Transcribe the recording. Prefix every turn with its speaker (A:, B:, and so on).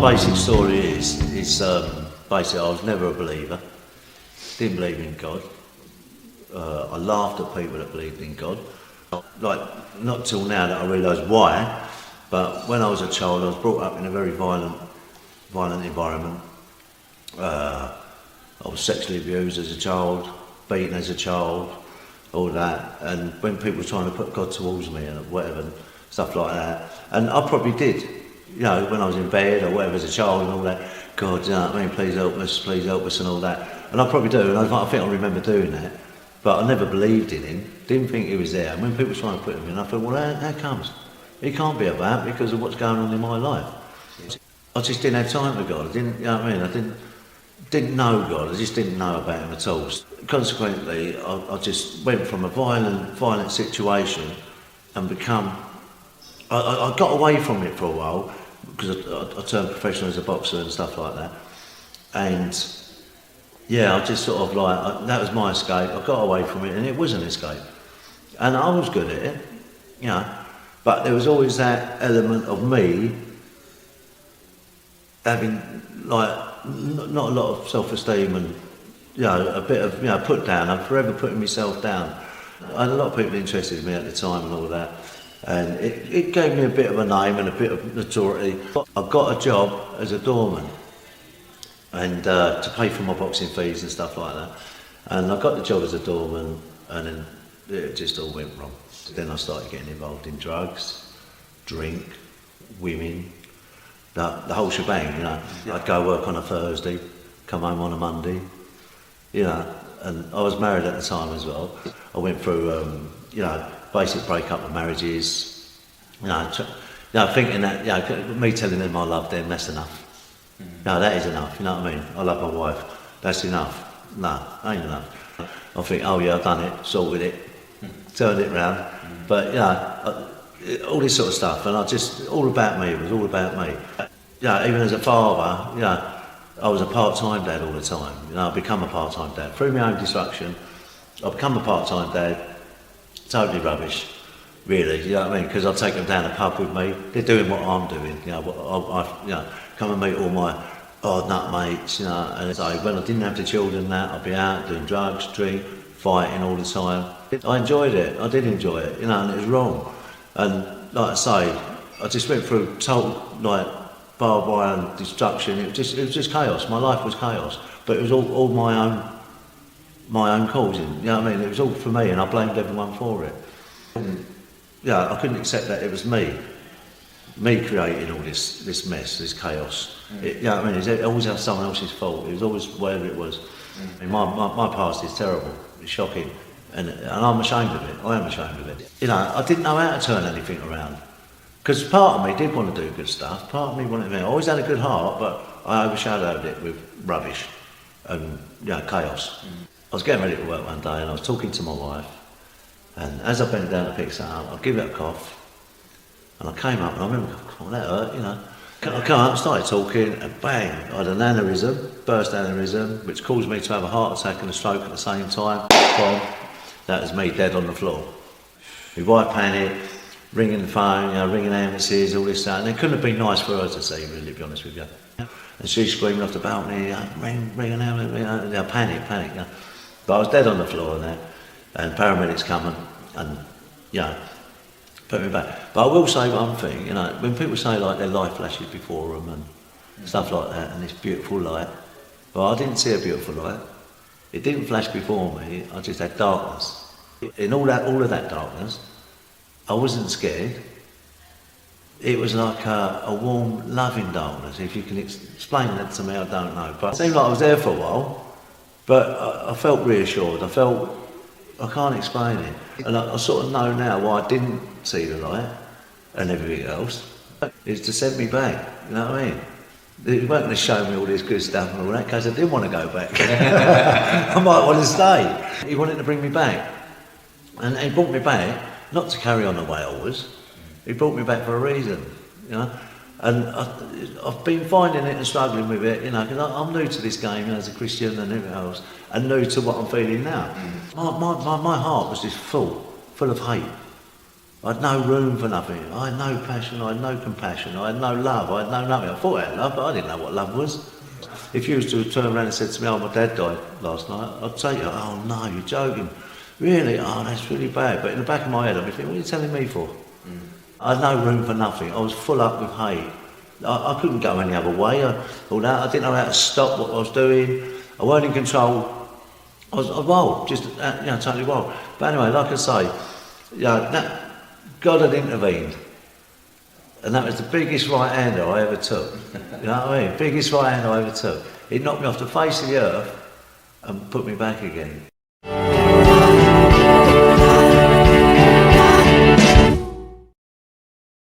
A: basic story is basically I was never a believer, didn't believe in God. I laughed at people that believed in God. Like, not till now that I realise why, but when I was a child I was brought up in a very violent environment. I was sexually abused as a child, beaten as a child, all that, and when people were trying to put God towards me and whatever, stuff like that, and I probably did, you know, when I was in bed or whatever as a child and all that, God, you know what I mean, please help us and all that, and I probably do, and I think I remember doing that, but I never believed in him, didn't think he was there, and when people were trying to put him in, I thought, well, how comes? He can't be about because of what's going on in my life. I just didn't have time for God, I didn't, you know what I mean, I didn't know God, I just didn't know about him at all. Consequently, I just went from a violent situation and I got away from it for a while because I turned professional as a boxer and stuff like that. And yeah, I just sort of like, that was my escape. I got away from it and it was an escape. And I was good at it, you know, but there was always that element of me having like, not a lot of self-esteem and, you know, a bit of, you know, put down. I'm forever putting myself down. I had a lot of people interested in me at the time and all that, and it gave me a bit of a name and a bit of notoriety. I got a job as a doorman and to pay for my boxing fees and stuff like that, and I got the job as a doorman and then it just all went wrong. Then I started getting involved in drugs, drink, women, the whole shebang, you know. I'd go work on a Thursday, come home on a Monday, you know, and I was married at the time as well. I went through, you know, basic breakup of marriages, you know, thinking that, you know, me telling them I love them, that's enough. No, that is enough, you know what I mean? I love my wife, that's enough. No, ain't enough. I think, oh yeah, I've done it, sorted it, turned it round, but, you know, all this sort of stuff, and all about me, it was all about me. You know, even as a father, you know, I was a part-time dad all the time. You know, I become a part-time dad. Through my own destruction, I become a part-time dad, totally rubbish, really, you know what I mean? Because I take them down the pub with me, they're doing what I'm doing, you know, I you know, come and meet all my odd nut mates, you know, and so when I didn't have the children that, I'd be out doing drugs, drink, fighting all the time. I enjoyed it, I did enjoy it, you know, and it was wrong. And like I say, I just went through total, like, barbed wire and destruction. It was just chaos. My life was chaos, but it was all my own causing. You know what I mean? It was all for me, and I blamed everyone for it. And, yeah, I couldn't accept that it was me creating all this mess, this chaos. You know what I mean? It always had someone else's fault. It was always whatever it was. I mean, my past is terrible. It's shocking, and I'm ashamed of it. I am ashamed of it. You know, I didn't know how to turn anything around. Because part of me did want to do good stuff, part of me wanted to, I always had a good heart, but I overshadowed it with rubbish and, you know, chaos. I was getting ready to work one day and I was talking to my wife, and as I bent down to pick something up, I give it a cough, and I came up and I remember, oh, that hurt, you know. I came up, started talking, and bang, I had an aneurysm, burst aneurysm, which caused me to have a heart attack and a stroke at the same time. Boom. That was me dead on the floor. My wife panicked, ringing the phone, you know, ringing ambulances, all this, that, and it couldn't have been nice for her to see, really, to be honest with you. And she's screaming off the balcony, ring an ambulance, you know, panic, you know. But I was dead on the floor and paramedics coming and, you know, put me back. But I will say one thing, you know, when people say like their life flashes before them and stuff like that, and this beautiful light, well, I didn't see a beautiful light. It didn't flash before me, I just had darkness. In all of that darkness, I wasn't scared. It was like a warm, loving darkness. If you can explain that to me, I don't know. But it seemed like I was there for a while, but I felt reassured. I can't explain it. And I sort of know now why I didn't see the light and everything else. It's to send me back, you know what I mean? He weren't going to show me all this good stuff and all that, because I didn't want to go back. I might want to stay. He wanted to bring me back. And he brought me back, not to carry on the way I was. He brought me back for a reason, you know. And I've been finding it and struggling with it, you know, because I'm new to this game, you know, as a Christian and everything else, and new to what I'm feeling now. My heart was just full of hate. I had no room for nothing. I had no passion, I had no compassion, I had no love, I had no nothing. I thought I had love, but I didn't know what love was. If you was to turn around and said to me, oh, my dad died last night, I'd say to you, oh no, you're joking. Really? Oh, that's really bad. But in the back of my head, I'd be thinking, what are you telling me for? I had no room for nothing. I was full up with hate. I couldn't go any other way. I didn't know how to stop what I was doing. I weren't in control. I was wild, just totally wild. But anyway, like I say, that God had intervened, and that was the biggest right-hander I ever took. You know what I mean? Biggest right-hander I ever took. It knocked me off the face of the earth and put me back again.